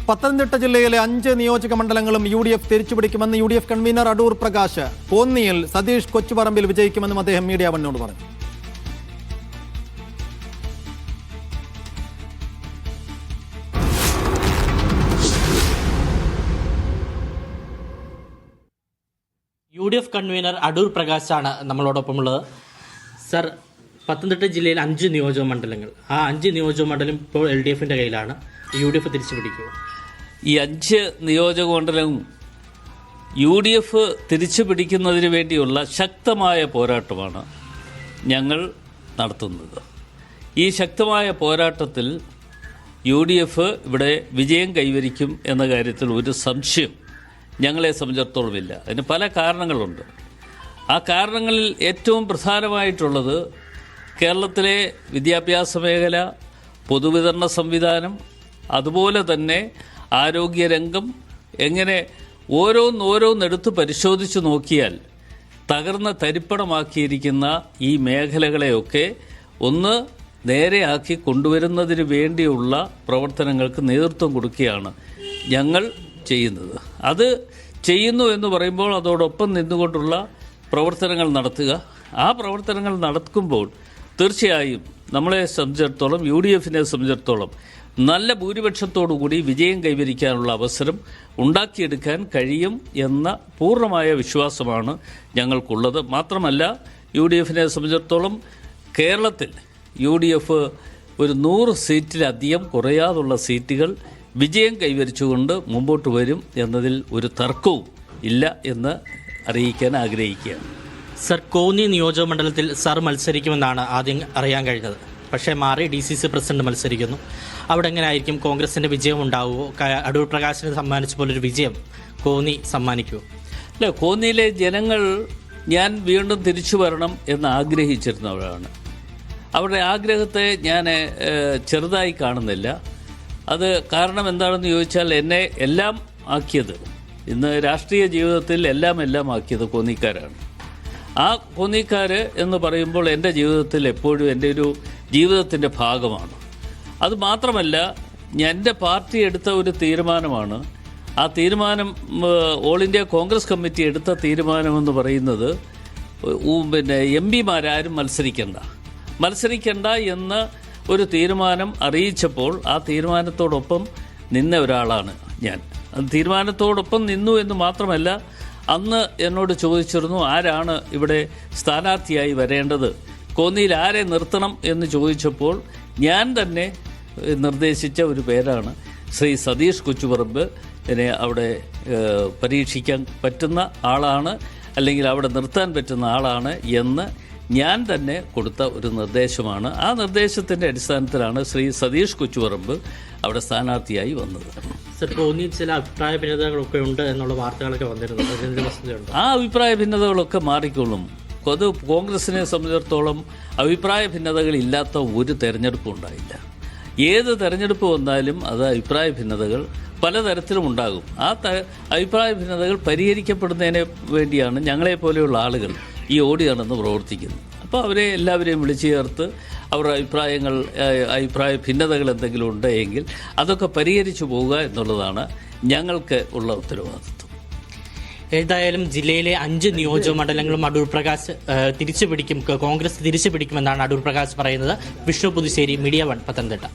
പത്തനംതിട്ട ജില്ലയിലെ 5 നിയോജക മണ്ഡലങ്ങളും UDF തിരിച്ചുപിടിക്കുമെന്ന് UDF കൺവീനർ അടൂർ പ്രകാശ്. കോന്നിയിൽ സതീഷ് കൊച്ചുപറമ്പിൽ വിജയിക്കുമെന്നും അദ്ദേഹം മീഡിയ വണ്ണോട് പറഞ്ഞു. UDF കൺവീനർ അടൂർ പ്രകാശാണ് നമ്മളോടൊപ്പമുള്ളത്. സർ, പത്തനംതിട്ട ജില്ലയിൽ 5 നിയോജക മണ്ഡലങ്ങൾ, ആ 5 നിയോജക മണ്ഡലം ഇപ്പോൾ LDFിൻ്റെ കയ്യിലാണ്. UDF തിരിച്ചു പിടിക്കുമോ? ഈ 5 നിയോജക മണ്ഡലവും UDF തിരിച്ചു പിടിക്കുന്നതിന് വേണ്ടിയുള്ള ശക്തമായ പോരാട്ടമാണ് ഞങ്ങൾ നടത്തുന്നത്. ഈ ശക്തമായ പോരാട്ടത്തിൽ UDF ഇവിടെ വിജയം കൈവരിക്കും എന്ന കാര്യത്തിൽ ഒരു സംശയം ഞങ്ങളെ സംബന്ധിച്ചിടത്തോളമില്ല. അതിന് പല കാരണങ്ങളുണ്ട്. ആ കാരണങ്ങളിൽ ഏറ്റവും പ്രധാനമായിട്ടുള്ളത് കേരളത്തിലെ വിദ്യാഭ്യാസ മേഖല, പൊതുവിതരണ സംവിധാനം, അതുപോലെ തന്നെ ആരോഗ്യരംഗം, എങ്ങനെ ഓരോന്നെടുത്ത് പരിശോധിച്ച് നോക്കിയാൽ തകർന്ന തരിപ്പണമാക്കിയിരിക്കുന്ന ഈ മേഖലകളെയൊക്കെ ഒന്ന് നേരെയാക്കി കൊണ്ടുവരുന്നതിന് വേണ്ടിയുള്ള പ്രവർത്തനങ്ങൾക്ക് നേതൃത്വം കൊടുക്കുകയാണ് ഞങ്ങൾ ചെയ്യുന്നത്. അത് ചെയ്യുന്നു എന്ന് പറയുമ്പോൾ അതോടൊപ്പം നിന്നുകൊണ്ടുള്ള പ്രവർത്തനങ്ങൾ നടത്തുക. ആ പ്രവർത്തനങ്ങൾ നടക്കുമ്പോൾ തീർച്ചയായും നമ്മളെ സംബന്ധിച്ചിടത്തോളം, UDFിനെ സംബന്ധിച്ചിടത്തോളം നല്ല ഭൂരിപക്ഷത്തോടുകൂടി വിജയം കൈവരിക്കാനുള്ള അവസരം ഉണ്ടാക്കിയെടുക്കാൻ കഴിയും എന്ന പൂർണ്ണമായ വിശ്വാസമാണ് ഞങ്ങൾക്കുള്ളത്. മാത്രമല്ല, UDFിനെ സംബന്ധിച്ചിടത്തോളം കേരളത്തിൽ UDF ഒരു 100 സീറ്റിലധികം കുറയാതുള്ള സീറ്റുകൾ വിജയം കൈവരിച്ചുകൊണ്ട് മുമ്പോട്ട് വരും എന്നതിൽ ഒരു തർക്കവും ഇല്ല എന്ന് അറിയിക്കാൻ ആഗ്രഹിക്കുകയാണ്. സർ, കോന്നി നിയോജക മണ്ഡലത്തിൽ സർ മത്സരിക്കുമെന്നാണ് ആദ്യം അറിയാൻ കഴിഞ്ഞത്. പക്ഷേ മാറി DCC പ്രസിഡന്റ് മത്സരിക്കുന്നു. അവിടെ എങ്ങനെയായിരിക്കും കോൺഗ്രസിൻ്റെ വിജയം ഉണ്ടാവുമോ? അടൂർ പ്രകാശിനെ സമ്മാനിച്ച പോലൊരു വിജയം കോന്നി സമ്മാനിക്കുമോ? അല്ല, കോന്നിയിലെ ജനങ്ങൾ ഞാൻ വീണ്ടും തിരിച്ചു വരണം എന്ന് ആഗ്രഹിച്ചിരുന്നവരാണ്. അവരുടെ ആഗ്രഹത്തെ ഞാൻ ചെറുതായി കാണുന്നില്ല. അത് കാരണം എന്താണെന്ന് ചോദിച്ചാൽ, എന്നെ എല്ലാം ആക്കിയത്, ഇന്ന് രാഷ്ട്രീയ ജീവിതത്തിൽ എല്ലാം ആക്കിയത് കോന്നിക്കാരാണ്. ആ കോന്നിക്കാർ എന്ന് പറയുമ്പോൾ എൻ്റെ ജീവിതത്തിൽ എപ്പോഴും എൻ്റെ ഒരു ജീവിതത്തിൻ്റെ ഭാഗമാണ്. അത് മാത്രമല്ല, എൻ്റെ പാർട്ടി എടുത്ത ഒരു തീരുമാനമാണ്. ആ തീരുമാനം ഓൾ ഇന്ത്യ കോൺഗ്രസ് കമ്മിറ്റി എടുത്ത തീരുമാനമെന്ന് പറയുന്നത് MP-മാരാരും മത്സരിക്കണ്ട എന്ന് ഒരു തീരുമാനം അറിയിച്ചപ്പോൾ ആ തീരുമാനത്തോടൊപ്പം നിന്ന ഒരാളാണ് ഞാൻ. തീരുമാനത്തോടൊപ്പം നിന്നു എന്ന് മാത്രമല്ല, അന്ന് എന്നോട് ചോദിച്ചിരുന്നു ആരാണ് ഇവിടെ സ്ഥാനാർത്ഥിയായി വരേണ്ടത്, കോന്നിയിൽ ആരെ നിർത്തണം എന്ന് ചോദിച്ചപ്പോൾ ഞാൻ തന്നെ നിർദ്ദേശിച്ച ഒരു പേരാണ് ശ്രീ സതീഷ് കൊച്ചുപറമ്പ്. ഇതിനെ അവിടെ പരീക്ഷിക്കാൻ പറ്റുന്ന ആളാണ്, അല്ലെങ്കിൽ അവിടെ നിർത്താൻ പറ്റുന്ന ആളാണ് എന്ന് ഞാൻ തന്നെ കൊടുത്ത ഒരു നിർദ്ദേശമാണ്. ആ നിർദ്ദേശത്തിൻ്റെ അടിസ്ഥാനത്തിലാണ് ശ്രീ സതീഷ് കൊച്ചുപറമ്പ് അവിടെ സ്ഥാനാർത്ഥിയായി വന്നത്. സർ, കോന്നിയിൽ ചില അഭിപ്രായ ഭിന്നതകളൊക്കെ ഉണ്ട് എന്നുള്ള വാർത്തകളൊക്കെ വന്നിരുന്നു. ആ അഭിപ്രായ ഭിന്നതകളൊക്കെ മാറിക്കൊള്ളും. അത് കോൺഗ്രസിനെ സംബന്ധിച്ചിടത്തോളം അഭിപ്രായ ഭിന്നതകളില്ലാത്ത ഒരു തെരഞ്ഞെടുപ്പും ഉണ്ടായില്ല. ഏത് തെരഞ്ഞെടുപ്പ് വന്നാലും അത് അഭിപ്രായ ഭിന്നതകൾ പലതരത്തിലും ഉണ്ടാകും. ആ അഭിപ്രായ ഭിന്നതകൾ പരിഹരിക്കപ്പെടുന്നതിന് വേണ്ടിയാണ് ഞങ്ങളെപ്പോലെയുള്ള ആളുകൾ ഈ ഓടിയാണെന്ന് പ്രവർത്തിക്കുന്നത്. അപ്പോൾ അവരെ എല്ലാവരെയും വിളിച്ചു ചേർത്ത് അവരുടെ അഭിപ്രായ ഭിന്നതകൾ എന്തെങ്കിലും ഉണ്ടെങ്കിൽ അതൊക്കെ പരിഹരിച്ചു പോവുക എന്നുള്ളതാണ് ഞങ്ങൾക്ക് ഉള്ള ഉത്തരവാദിത്വം. ഏതായാലും ജില്ലയിലെ 5 നിയോജക മണ്ഡലങ്ങളും അടൂർ പ്രകാശ് തിരിച്ചു പിടിക്കും, കോൺഗ്രസ് തിരിച്ചു പിടിക്കുമെന്നാണ് അടൂർ പ്രകാശ് പറയുന്നത്. വിഷ്ണു പുതുശ്ശേരി, മീഡിയ 1, പത്തനംതിട്ട.